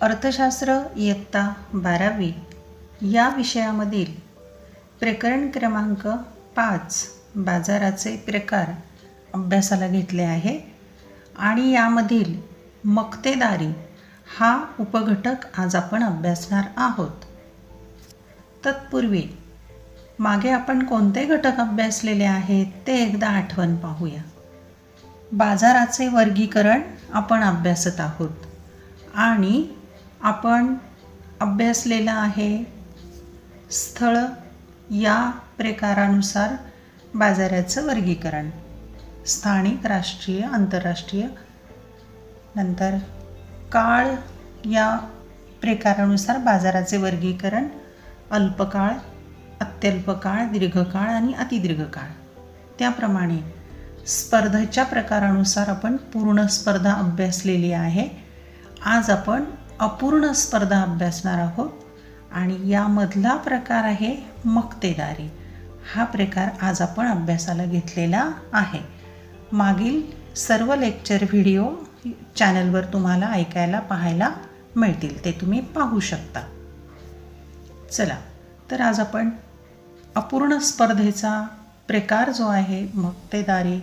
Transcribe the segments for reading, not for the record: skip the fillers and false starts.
अर्थशास्त्र इयत्ता 12वी या विषयामधील प्रकरण क्रमांक 5 बाजाराचे प्रकार अभ्यासाला घेतले आहे आणि यामधील मक्तेदारी हा उपघटक आज आपण अभ्यासणार आहोत. तत्पूर्वी मागे आपण कोणते घटक अभ्यासलेले आहेत ते एकदा आठवण पाहूया. बाजाराचे वर्गीकरण आपण अभ्यासत आहोत आणि आपण अभ्यासलेलं आहे स्थळ या प्रकारानुसार बाजाराचं वर्गीकरण. स्थानिक, राष्ट्रीय, आंतरराष्ट्रीय. नंतर काळ या प्रकारानुसार बाजाराचे वर्गीकरण अल्पकाळ, अत्यल्पकाळ, दीर्घकाळ आणि अतिदीर्घकाळ. त्याप्रमाणे स्पर्धेच्या प्रकारानुसार आपण पूर्ण स्पर्धा अभ्यासलेली आहे. आज आपण अपूर्ण स्पर्धा अभ्यासणार आहोत आणि यामधला प्रकार आहे मक्तेदारी. हा प्रकार आज आपण अभ्यासाला घेतलेला आहे. मागील सर्व लेक्चर व्हिडिओ चॅनलवर तुम्हाला ऐकायला पाहायला मिळतील, ते तुम्ही पाहू शकता. चला तर आज आपण अपूर्ण स्पर्धेचा प्रकार जो आहे मक्तेदारी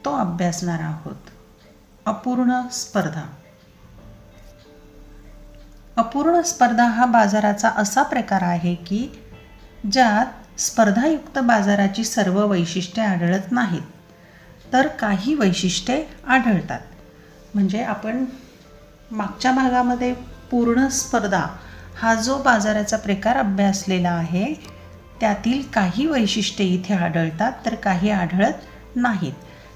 तो अभ्यासणार आहोत. अपूर्ण स्पर्धा. अपूर्ण स्पर्धा हा बाजाराचा असा प्रकार आहे की ज्यात स्पर्धायुक्त बाजाराची सर्व वैशिष्ट्ये आढळत नाहीत, तर काही वैशिष्ट्ये आढळतात. म्हणजे आपण मागच्या भागामध्ये पूर्ण स्पर्धा हा जो बाजाराचा प्रकार अभ्यासलेला आहे त्यातील काही वैशिष्ट्ये इथे आढळतात तर काही आढळत नाहीत.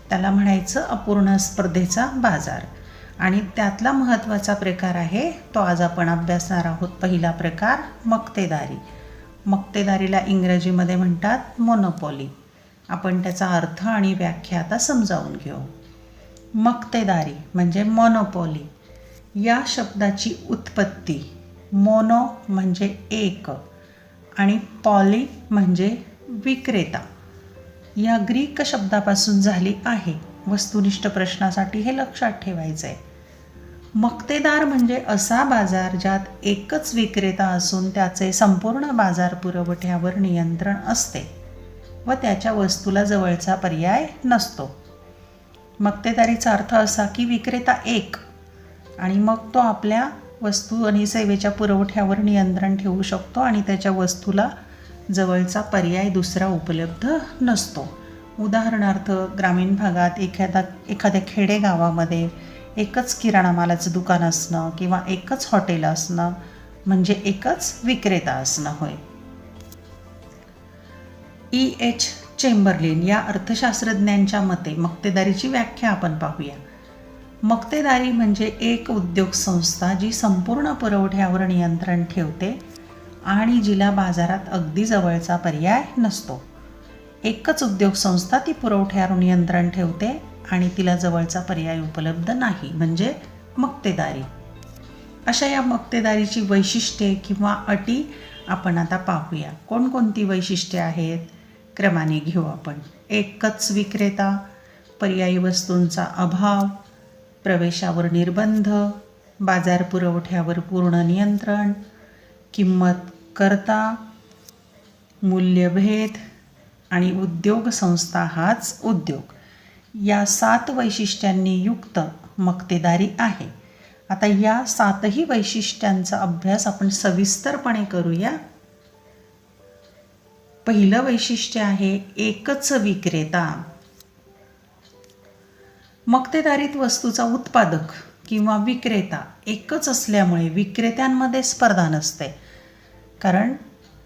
त्याला म्हणायचं अपूर्ण स्पर्धेचा बाजार. आणि त्यातला महत्त्वाचा प्रकार आहे तो आज आपण अभ्यासणार आहोत. पहिला प्रकार मक्तेदारी. मक्तेदारीला इंग्रजीमध्ये म्हणतात मोनोपॉली. आपण त्याचा अर्थ आणि व्याख्या आता समजावून घेऊ. मक्तेदारी म्हणजे मोनोपॉली या शब्दाची उत्पत्ती मोनो म्हणजे एक आणि पॉली म्हणजे विक्रेता या ग्रीक शब्दापासून झाली आहे. वस्तुनिष्ठ प्रश्नासाठी हे लक्षात ठेवायचं आहे. मक्तेदार म्हणजे असा बाजार ज्यात एकच विक्रेता असून त्याचे संपूर्ण बाजार पुरवठ्यावर नियंत्रण असते व त्याच्या वस्तूला जवळचा पर्याय नसतो. मक्तेदारीचा अर्थ असा की विक्रेता एक आणि मग तो आपल्या वस्तू आणि सेवेच्या पुरवठ्यावर नियंत्रण ठेवू शकतो आणि त्याच्या वस्तूला जवळचा पर्याय दुसरा उपलब्ध नसतो. उदाहरणार्थ ग्रामीण भागात एखाद्या खेडेगावामध्ये एकच किराणा मालाचं दुकान असणं किंवा एकच हॉटेल असणं म्हणजे एकच विक्रेता असणं होय. E.H. चेंबरलिन या अर्थशास्त्रज्ञांच्या मते मक्तेदारीची व्याख्या आपण पाहूया. मक्तेदारी म्हणजे एक उद्योग संस्था जी संपूर्ण पुरवठ्यावर नियंत्रण ठेवते आणि जिला बाजारात अगदी जवळचा पर्याय नसतो. एकच उद्योग संस्था ती पुरवठ्यावर नियंत्रण ठेवते आणि तिला जवळचा पर्याय उपलब्ध नाही म्हणजे मक्तेदारी. अशा या मक्तेदारीची वैशिष्ट्ये किंवा अटी आपण आता पाहूया. कोणकोणती वैशिष्ट्ये आहेत क्रमाने घेऊ आपण. एकच विक्रेता, पर्यायी वस्तूंचा अभाव, प्रवेशावर निर्बंध, बाजार पुरवठ्यावर पूर्ण नियंत्रण, किंमत कर्ता, मूल्यभेद आणि उद्योग संस्था हाच उद्योग. या 7 वैशिष्ट्यांनी युक्त मक्तेदारी आहे. आता या 7ही वैशिष्ट्यांचा अभ्यास आपण सविस्तरपणे करूया. पहिलं वैशिष्ट्य आहे एकच विक्रेता. मक्तेदारीत वस्तूचा उत्पादक किंवा विक्रेता एकच असल्यामुळे विक्रेत्यांमध्ये स्पर्धा नसते. कारण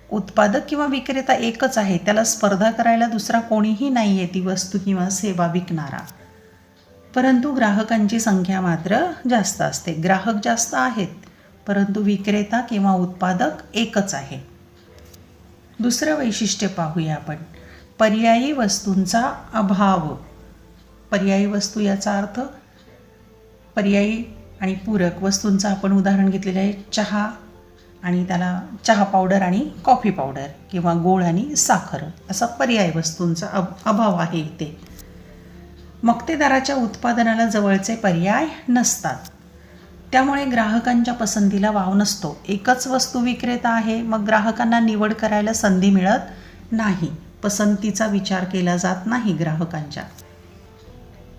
उत्पादक किंवा विक्रेता एकच आहे, त्याला स्पर्धा करायला दुसरा कोणीही नाही आहे ती वस्तू किंवा सेवा विकणारा. परंतु ग्राहकांची संख्या मात्र जास्त असते. ग्राहक जास्त आहेत परंतु विक्रेता किंवा उत्पादक एकच आहे. दुसरं वैशिष्ट्य पाहूया आपण. पर्यायी वस्तूंचा अभाव. पर्यायी वस्तू याचा अर्थ पर्यायी आणि पूरक वस्तूंचं आपण उदाहरण घेतलेलं आहे चहा आणि त्याला चहा पावडर आणि कॉफी पावडर किंवा गोळ आणि साखर असा पर्यायी वस्तूंचा अभाव आहे इथे. मक्तेदाराच्या उत्पादनाला जवळचे पर्याय नसतात. त्यामुळे ग्राहकांच्या पसंतीला वाव नसतो. एकच वस्तू विक्रेता आहे, मग ग्राहकांना निवड करायला संधी मिळत नाही. पसंतीचा विचार केला जात नाही ग्राहकांच्या.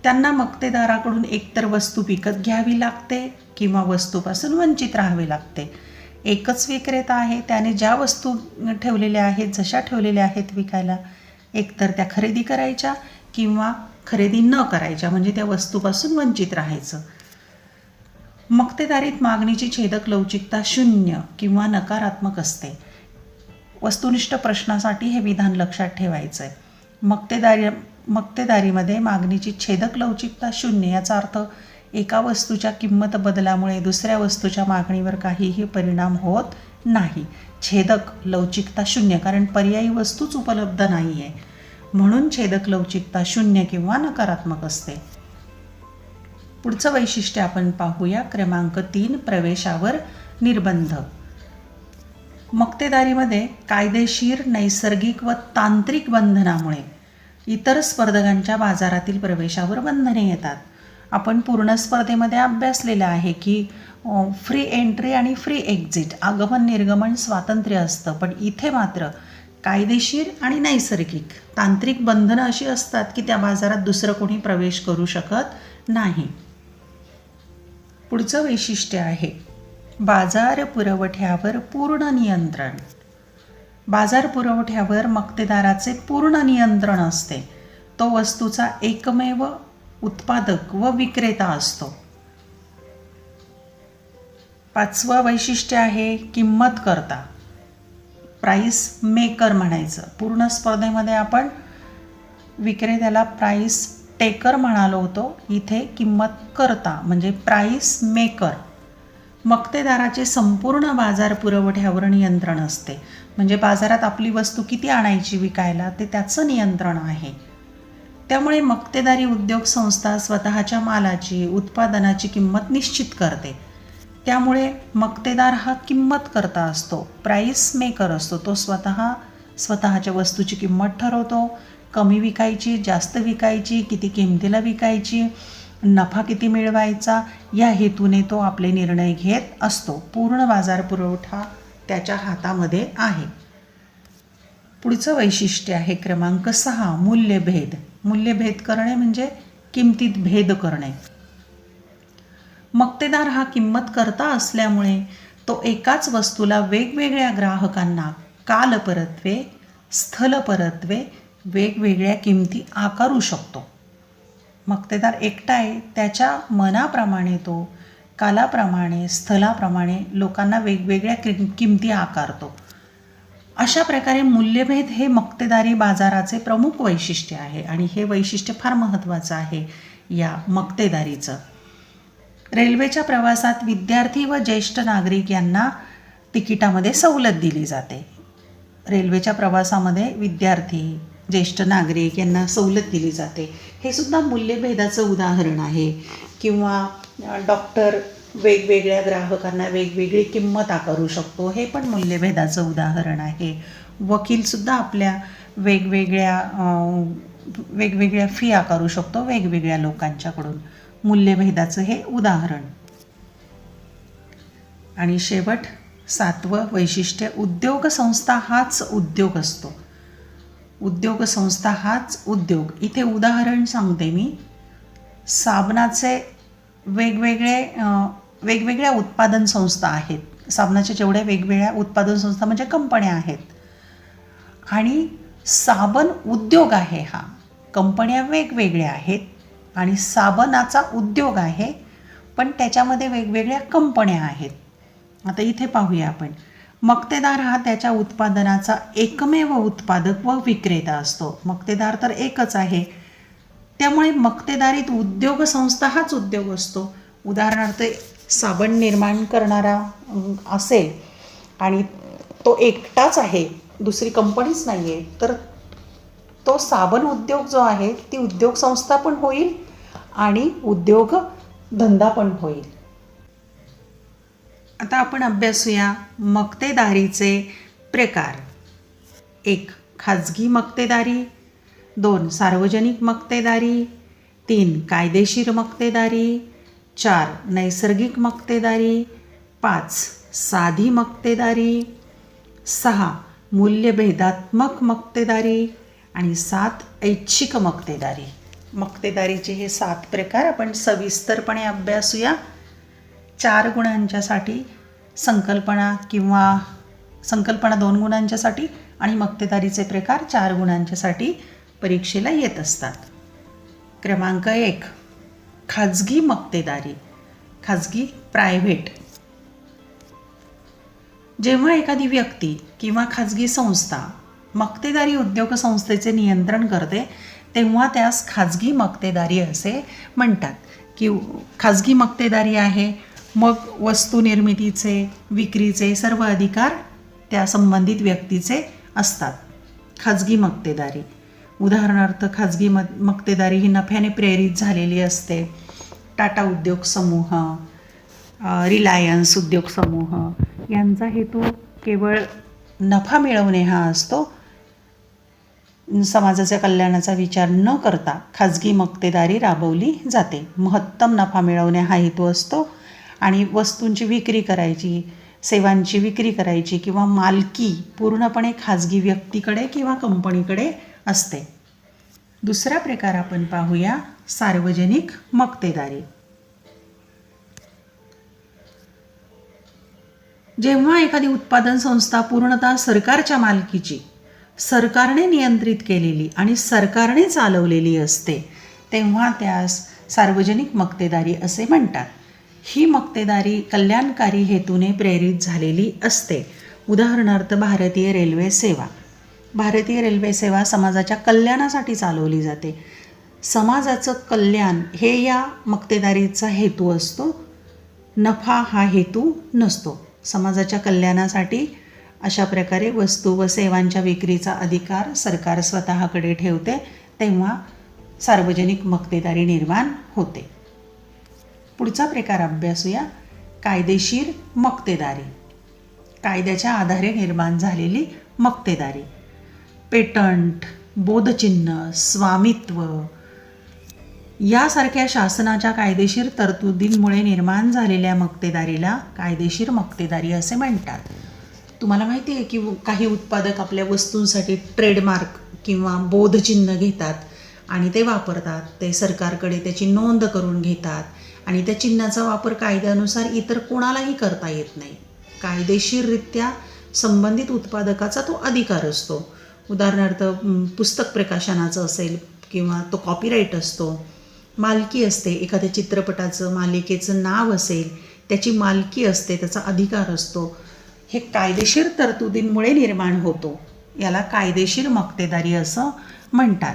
त्यांना मक्तेदाराकडून एकतर वस्तू विकत घ्यावी लागते किंवा वस्तूपासून वंचित राहावे लागते. एकच विक्रेता आहे, त्याने ज्या वस्तू ठेवलेल्या आहेत, जशा ठेवलेल्या आहेत विकायला, एकतर त्या खरेदी करायच्या किंवा खरेदी न करायच्या, म्हणजे त्या वस्तूपासून वंचित राहायचं. मक्तेदारीत मागणीची छेदक लवचिकता शून्य किंवा नकारात्मक असते. वस्तुनिष्ठ प्रश्नासाठी हे विधान लक्षात ठेवायचं आहे. मक्तेदारीमध्ये मागणीची छेदक लवचिकता शून्य, याचा अर्थ एका वस्तूच्या किंमत बदलामुळे दुसऱ्या वस्तूच्या मागणीवर काहीही परिणाम होत नाही. छेदक लवचिकता शून्य, कारण पर्यायी वस्तूच उपलब्ध नाही आहे, म्हणून छेदक लवचिकता शून्य किंवा नकारात्मक असते. पुढचं वैशिष्ट्य आपण पाहूया. क्रमांक 3, प्रवेशावर निर्बंध. मक्तेदारीमध्ये कायदेशीर, नैसर्गिक व तांत्रिक बंधनामुळे इतर स्पर्धकांच्या बाजारातील प्रवेशावर बंधने येतात. आपण पूर्ण स्पर्धेमध्ये अभ्यासलेलं आहे की फ्री एंट्री आणि फ्री एक्झिट, आगमन निर्गमन स्वातंत्र्य असतं. पण इथे मात्र कायदेशीर आणि नैसर्गिक, तांत्रिक बंधनं अशी असतात की त्या बाजारात दुसरं कोणी प्रवेश करू शकत नाही. पुढचं वैशिष्ट्य आहे बाजार पुरवठ्यावर पूर्ण नियंत्रण. बाजार पुरवठ्यावर मक्तेदाराचे पूर्ण नियंत्रण असते. तो वस्तूचा एकमेव उत्पादक व विक्रेता असतो. 5वं वैशिष्ट्य आहे किंमत करता, प्राईस मेकर म्हणायचं. पूर्ण स्पर्धेमध्ये आपण विक्रेत्याला प्राईस टेकर म्हणालो होतो, इथे किंमत करता म्हणजे प्राईस मेकर. मक्तेदाराचे संपूर्ण बाजार पुरवठ्यावर नियंत्रण असते, म्हणजे बाजारात आपली वस्तू किती आणायची विकायला ते त्याचं नियंत्रण आहे. त्यामुळे मक्तेदारी उद्योग संस्था स्वतःच्या मालाची, उत्पादनाची किंमत निश्चित करते. त्यामुळे मक्तेदार हा किंमत करता असतो, प्राईस मेकर असतो. तो स्वतःच्या वस्तूची किंमत ठरवतो. कमी विकायची, जास्त विकायची, किती किमतीला विकायची, नफा किती मिळवायचा, या हेतूने तो आपले निर्णय घेत असतो. पूर्ण बाजार पुरवठा त्याच्या हातामध्ये आहे. पुढचं वैशिष्ट्य आहे क्रमांक 6, मूल्यभेद. मूल्यभेद करणे म्हणजे किमतीत भेद करणे. मक्तेदार हा किंमत करता असल्यामुळे तो एकाच वस्तूला वेगवेगळ्या ग्राहकांना कालपरत्वे, स्थलपरत्वे, वेगवेगळ्या किमती आकारू शकतो. मक्तेदार एकटा आहे, त्याच्या मनाप्रमाणे तो कालाप्रमाणे, स्थलाप्रमाणे लोकांना वेगवेगळ्या किमती आकारतो. अशा प्रकारे मूल्यभेद हे मक्तेदारी बाजाराचे प्रमुख वैशिष्ट्य आहे आणि हे वैशिष्ट्य फार महत्त्वाचं आहे या मक्तेदारीचं. रेल्वेच्या प्रवासात विद्यार्थी व ज्येष्ठ नागरिक यांना तिकिटामध्ये सवलत दिली जाते. रेल्वेच्या प्रवासामध्ये विद्यार्थी, ज्येष्ठ नागरिक यांना सवलत दिली जाते. हे सुद्धा मूल्यभेदाचं उदाहरण आहे. किंवा डॉक्टर वेगवेगळ्या ग्राहकांना वेगवेगळी किंमत आकारू शकतो, हे पण मूल्यभेदाचं उदाहरण आहे. वकीलसुद्धा आपल्या वेगवेगळ्या फी आकारू शकतो वेगवेगळ्या लोकांच्याकडून. मूल्यभेदाचं हे उदाहरण. आणि शेवट 7वं वैशिष्ट्य, उद्योग संस्था हाच उद्योग असतो. उद्योग संस्था हाच उद्योग. इथे उदाहरण सांगते मी. साबणाचे वेगवेगळ्या उत्पादन संस्था आहेत. साबणाच्या जेवढ्या वेगवेगळ्या उत्पादन संस्था म्हणजे कंपन्या आहेत आणि साबण उद्योग आहे हा. कंपन्या वेगवेगळ्या आहेत आणि साबणाचा उद्योग आहे, पण त्याच्यामध्ये वेगवेगळ्या कंपन्या आहेत. आता इथे पाहूया आपण. मक्तेदार हा त्याच्या उत्पादनाचा एकमेव उत्पादक व विक्रेता असतो. मक्तेदार तर एकच आहे, त्यामुळे मक्तेदारीत उद्योग संस्था हाच उद्योग असतो. उदाहरणार्थ साबण निर्माण करणारा असेल आणि तो एकटाच आहे, दुसरी कंपनीच नाही आहे, तर तो साबण उद्योग जो आहे ती उद्योग संस्था पण होईल आणि उद्योग धंदा पण होईल. आता आपण अभ्यासूया मक्तेदारीचे प्रकार. 1. खाजगी मक्तेदारी. 2. सार्वजनिक मक्तेदारी. 3. कायदेशीर मक्तेदारी. 4 नैसर्गिक मक्तेदारी, 5 साधी मक्तेदारी, 6 मूल्यभेदात्मक मक्तेदारी आणि 7 ऐच्छिक मक्तेदारी. मक्तेदारीचे हे 7 प्रकार आपण सविस्तरपणे अभ्यासूया. 4 गुणांच्यासाठी संकल्पना किंवा संकल्पना 2 गुणांच्यासाठी आणि मक्तेदारीचे प्रकार 4 गुणांच्यासाठी परीक्षेला येत असतात. क्रमांक 1 खाजगी मक्तेदारी. खाजगी प्रायव्हेट. जेव्हा एखादी व्यक्ती किंवा खाजगी संस्था मक्तेदारी उद्योग संस्थेचे नियंत्रण करते तेव्हा त्यास खाजगी मक्तेदारी असे म्हणतात. की खाजगी मक्तेदारी आहे, मग वस्तू निर्मितीचे, विक्रीचे सर्व अधिकार त्या संबंधित व्यक्तीचे असतात. खाजगी मक्तेदारी. उदाहरणार्थ खाजगी मक्तेदारी ही नफ्याने प्रेरित झालेली असते. टाटा उद्योग समूह, रिलायन्स उद्योग समूह यांचा हेतू केवळ नफा मिळवणे हा असतो. समाजाच्या कल्याणाचा विचार न करता खाजगी मक्तेदारी राबवली जाते. महत्तम नफा मिळवणे हा हेतू असतो आणि वस्तूंची विक्री करायची, सेवांची विक्री करायची किंवा मालकी पूर्णपणे खाजगी व्यक्तीकडे किंवा कंपनीकडे असते. दुसरा प्रकार आपण पाहूया, सार्वजनिक मक्तेदारी. जेव्हा एखादी उत्पादन संस्था पूर्णतः सरकारच्या मालकीची, सरकारने नियंत्रित केलेली आणि सरकारने चालवलेली असते तेव्हा त्यास सार्वजनिक मक्तेदारी असे म्हणतात. ही मक्तेदारी कल्याणकारी हेतूने प्रेरित झालेली असते. उदाहरणार्थ भारतीय रेल्वे सेवा. भारतीय रेल्वे सेवा समाजाच्या कल्याणासाठी चालवली जाते. समाजाचं कल्याण हे या मक्तेदारीचा हेतू असतो, नफा हा हेतू नसतो. समाजाच्या कल्याणासाठी अशा प्रकारे वस्तू व सेवांच्या विक्रीचा अधिकार सरकार स्वतःकडे ठेवते तेव्हा सार्वजनिक मक्तेदारी निर्माण होते. पुढचा प्रकार अभ्यासूया, कायदेशीर मक्तेदारी. कायद्याच्या आधारे निर्माण झालेली मक्तेदारी. पेटंट, बोधचिन्ह, स्वामित्व यासारख्या शासनाच्या कायदेशीर तरतुदींमुळे निर्माण झालेल्या मक्तेदारीला कायदेशीर मक्तेदारी असे म्हणतात. तुम्हाला माहिती आहे की काही उत्पादक आपल्या वस्तूंसाठी ट्रेडमार्क किंवा बोधचिन्ह घेतात आणि ते वापरतात. ते सरकारकडे त्याची नोंद करून घेतात आणि त्या चिन्हाचा वापर कायद्यानुसार इतर कोणालाही करता येत नाही. कायदेशीररित्या संबंधित उत्पादकाचा तो अधिकार असतो. उदाहरणार्थ पुस्तक प्रकाशनाचं असेल किंवा तो कॉपीराईट असतो. मालकी असते, एखाद्या चित्रपटाचं, मालिकेचं नाव असेल, त्याची मालकी असते, त्याचा अधिकार असतो. हे कायदेशीर तरतुदींमुळे निर्माण होतो. याला कायदेशीर मक्तेदारी असं म्हणतात.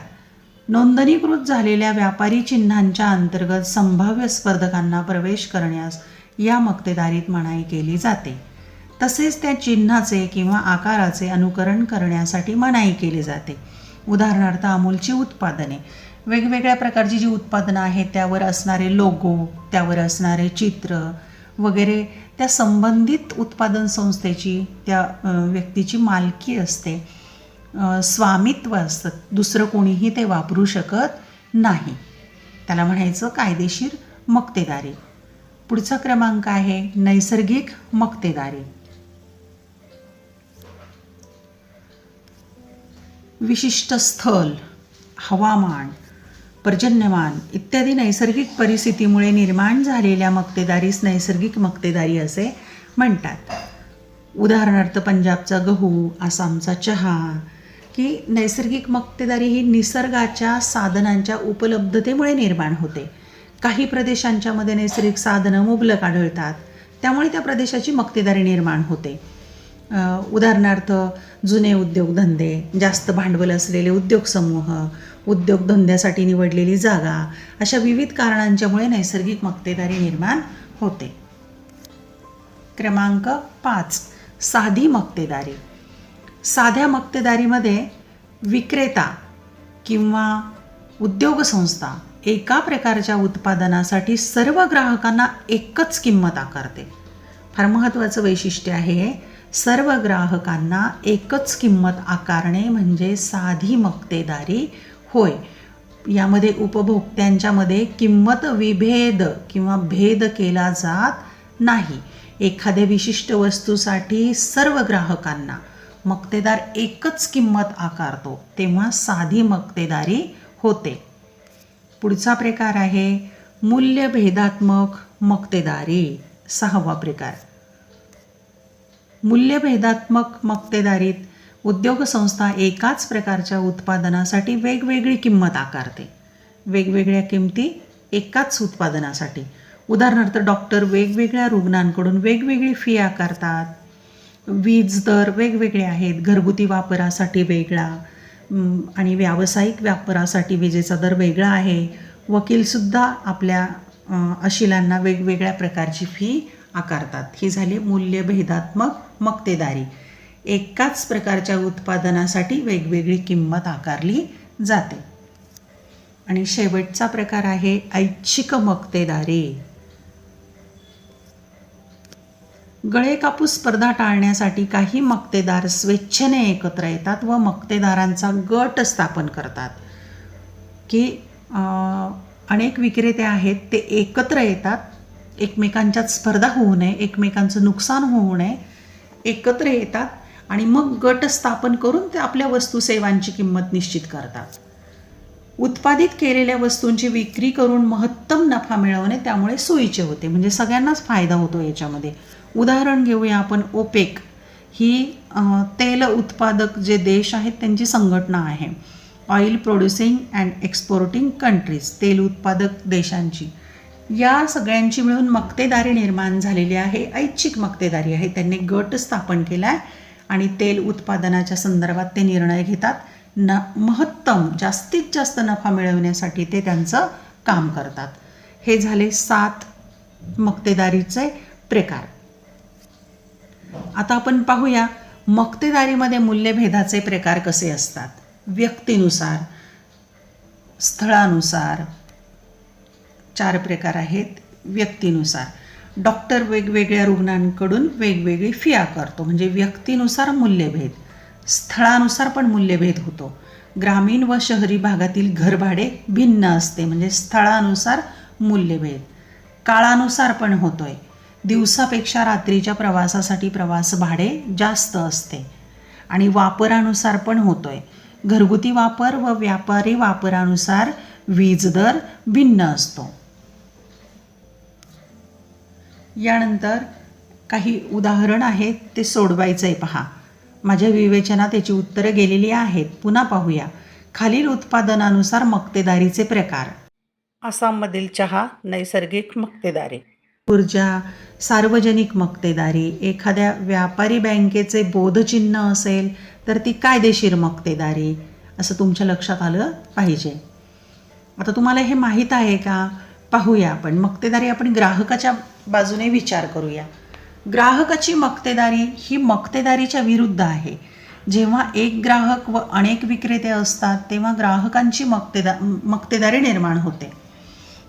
नोंदणीकृत झालेल्या व्यापारी चिन्हांच्या अंतर्गत संभाव्य स्पर्धकांना प्रवेश करण्यास या मक्तेदारीत मनाई केली जाते. तसेच त्या चिन्हाचे किंवा आकाराचे अनुकरण करण्यासाठी मनाई केली जाते. उदाहरणार्थ अमूलची उत्पादने, वेगवेगळ्या प्रकारची जी उत्पादनं आहेत त्यावर असणारे लोगो, त्यावर असणारे चित्र वगैरे त्या संबंधित उत्पादन संस्थेची, त्या व्यक्तीची मालकी असते, स्वामित्व असतं. दुसरं कोणीही ते वापरू शकत नाही. त्याला म्हणायचं कायदेशीर मक्तेदारी. पुढचा क्रमांक आहे नैसर्गिक मक्तेदारी. विशिष्ट स्थल, हवामान, पर्जन्यमान इत्यादी नैसर्गिक परिस्थितीमुळे निर्माण झालेल्या मक्तेदारीस नैसर्गिक मक्तेदारी असे म्हणतात. उदाहरणार्थ पंजाबचा गहू, आसामचा चहा. की नैसर्गिक मक्तेदारी ही निसर्गाच्या साधनांच्या उपलब्धतेमुळे निर्माण होते. काही प्रदेशांच्यामध्ये नैसर्गिक साधनं मुबलक आढळतात, त्यामुळे त्या प्रदेशाची मक्तेदारी निर्माण होते. उदाहरणार्थ जुने उद्योगधंदे, जास्त भांडवल असलेले उद्योग समूह, उद्योगधंद्यासाठी निवडलेली जागा, अशा विविध कारणांच्यामुळे नैसर्गिक मक्तेदारी निर्माण होते. क्रमांक 5 साधी मक्तेदारी. साध्या मक्तेदारीमध्ये विक्रेता किंवा उद्योगसंस्था एका प्रकारच्या उत्पादनासाठी सर्व ग्राहकांना एकच किंमत आकारते. फार महत्त्वाचं वैशिष्ट्य आहे. सर्व ग्राहकांना एकच किंमत आकारणे म्हणजे साधी मक्तेदारी होय. यामध्ये उपभोक्त्यांच्यामध्ये किंमत विभेद किंवा भेद केला जात नाही. एखाद्या विशिष्ट वस्तूसाठी सर्व ग्राहकांना मक्तेदार एकच किंमत आकारतो तेव्हा साधी मक्तेदारी होते. पुढचा प्रकार आहे मूल्यभेदात्मक मक्तेदारी. 6वा प्रकार. मूल्यभेदात्मक मक्तेदारीत उद्योग संस्था एकाच प्रकारच्या उत्पादनासाठी वेगवेगळी किंमत आकारते. वेगवेगळ्या किमती एकाच उत्पादनासाठी. उदाहरणार्थ डॉक्टर वेगवेगळ्या रुग्णांकडून वेगवेगळी फी आकारतात. वीज दर वेगवेगळे आहेत. घरगुती वापरासाठी वेगळा आणि व्यावसायिक वापरासाठी विजेचा दर वेगळा आहे. वकीलसुद्धा आपल्या अशिलांना वेगवेगळ्या प्रकारची फी आकारतात. ही झाली मूल्यभेदात्मक मक्तेदारी. एकाच प्रकारच्या उत्पादनासाठी वेगवेगळी किंमत आकारली जाते. आणि शेवटचा प्रकार आहे ऐच्छिक मक्तेदारी. गळे कापूस स्पर्धा टाळण्यासाठी काही मक्तेदार स्वेच्छेने एकत्र येतात व मक्तेदारांचा गट स्थापन करतात. की अनेक विक्रेते आहेत ते एकत्र येतात, एकमेकांच्यात स्पर्धा होऊ नये, एकमेकांचं नुकसान होऊ नये, एकत्र येतात आणि मग गट स्थापन करून ते आपल्या वस्तू सेवांची किंमत निश्चित करतात. उत्पादित केलेल्या वस्तूंची विक्री करून महत्तम नफा मिळवणे त्यामुळे सोयीचे होते. म्हणजे सगळ्यांनाच फायदा होतो याच्यामध्ये. उदाहरण घेऊया आपण. ओपेक ही तेल उत्पादक जे देश आहेत त्यांची संघटना आहे. Oil producing and exporting countries, तेल उत्पादक देशांची. या सगळ्यांची मिळून मक्तेदारी निर्माण झालेली आहे. ऐच्छिक मक्तेदारी आहे. त्यांनी गट स्थापन केला आहे आणि तेल उत्पादनाच्या संदर्भात ते निर्णय घेतात. महत्तम जास्तीत जास्त नफा मिळवण्यासाठी ते त्यांचं काम करतात. हे झाले 7 मक्तेदारीचे प्रकार. आता आपण पाहूया मक्तेदारीमध्ये मूल्यभेदाचे प्रकार कसे असतात. व्यक्तीनुसार, स्थळानुसार 4 प्रकार आहेत. व्यक्तीनुसार डॉक्टर वेगवेगळ्या रुग्णांकडून वेगवेगळी फी आकारतो, म्हणजे व्यक्तीनुसार मूल्यभेद. स्थळानुसार पण मूल्यभेद होतो. ग्रामीण व शहरी भागातील घरभाडे भिन्न असते, म्हणजे स्थळानुसार मूल्यभेद. काळानुसार पण होतोय. दिवसापेक्षा रात्रीच्या प्रवासासाठी प्रवास भाडे जास्त असते. आणि वापरानुसार पण होतोय. घरगुती वापर व व्यापारी वापरानुसार वीज दर भिन्न असतो. यानंतर काही उदाहरण आहेत, ते सोडवायचं आहे पहा. माझ्या विवेचनात याची उत्तरं गेलेली आहेत. पुन्हा पाहूया. खालील उत्पादनानुसार मक्तेदारीचे प्रकार. आसाममधील चहा नैसर्गिक मक्तेदारी. ऊर्जा सार्वजनिक मक्तेदारी. एखाद्या व्यापारी बँकेचे बोधचिन्ह असेल तर ती कायदेशीर मक्तेदारी. असं तुमच्या लक्षात आलं पाहिजे. आता तुम्हाला हे माहीत आहे का? पाहूया आपण. मक्तेदारी आपण ग्राहकाच्या बाजूने विचार करूया. ग्राहकाची मक्तेदारी ही मक्तेदारीच्या विरुद्ध आहे. जेव्हा एक ग्राहक व अनेक विक्रेते असतात तेव्हा ग्राहकांची मक्तेदारी निर्माण होते.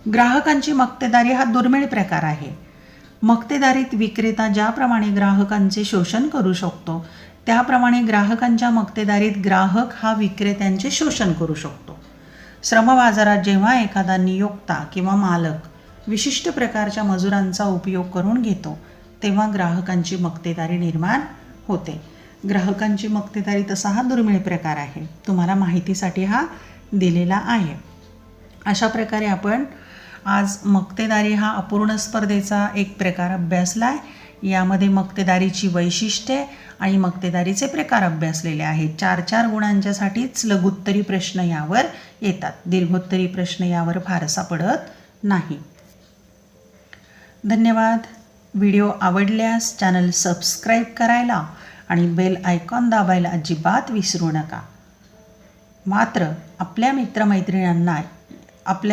ग्राहकांची मक्तेदारी हा दुर्मिळ प्रकार आहे. मक्तेदारीत विक्रेता ज्याप्रमाणे ग्राहकांचे शोषण करू शकतो त्याप्रमाणे ग्राहकांच्या मक्तेदारीत ग्राहक हा विक्रेत्यांचे शोषण करू शकतो. श्रमबाजारात जेव्हा एखादा नियोक्ता किंवा मालक विशिष्ट प्रकारच्या मजुरांचा उपयोग करून घेतो तेव्हा ग्राहकांची मक्तेदारी निर्माण होते. ग्राहकांची मक्तेदारी तसा हा दुर्मिळ प्रकार आहे. तुम्हाला माहितीसाठी हा दिलेला आहे. अशा प्रकारे आपण आज मक्तेदारी हा अपूर्ण स्पर्धेचा एक प्रकार अभ्यासला आहे. यामध्ये मक्तेदारीची वैशिष्ट्ये आणि मक्तेदारीचे प्रकार अभ्यासलेले आहेत. 4-4 गुणांच्यासाठीच लघुत्तरी प्रश्न यावर येतात. दीर्घोत्तरी प्रश्न यावर फारसा पडत नाही. धन्यवाद. व्हिडिओ आवडल्यास चॅनल सबस्क्राईब करायला आणि बेल आयकॉन दाबायला अजिबात विसरू नका. मात्र आपल्या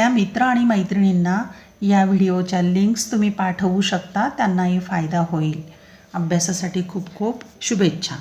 मित्र आणि मैत्रिणींना या व्हिडिओच्या लिंक्स तुम्ही पाठवू शकता. त्यांनाही फायदा होईल. अभ्यासासाठी खूप खूप शुभेच्छा.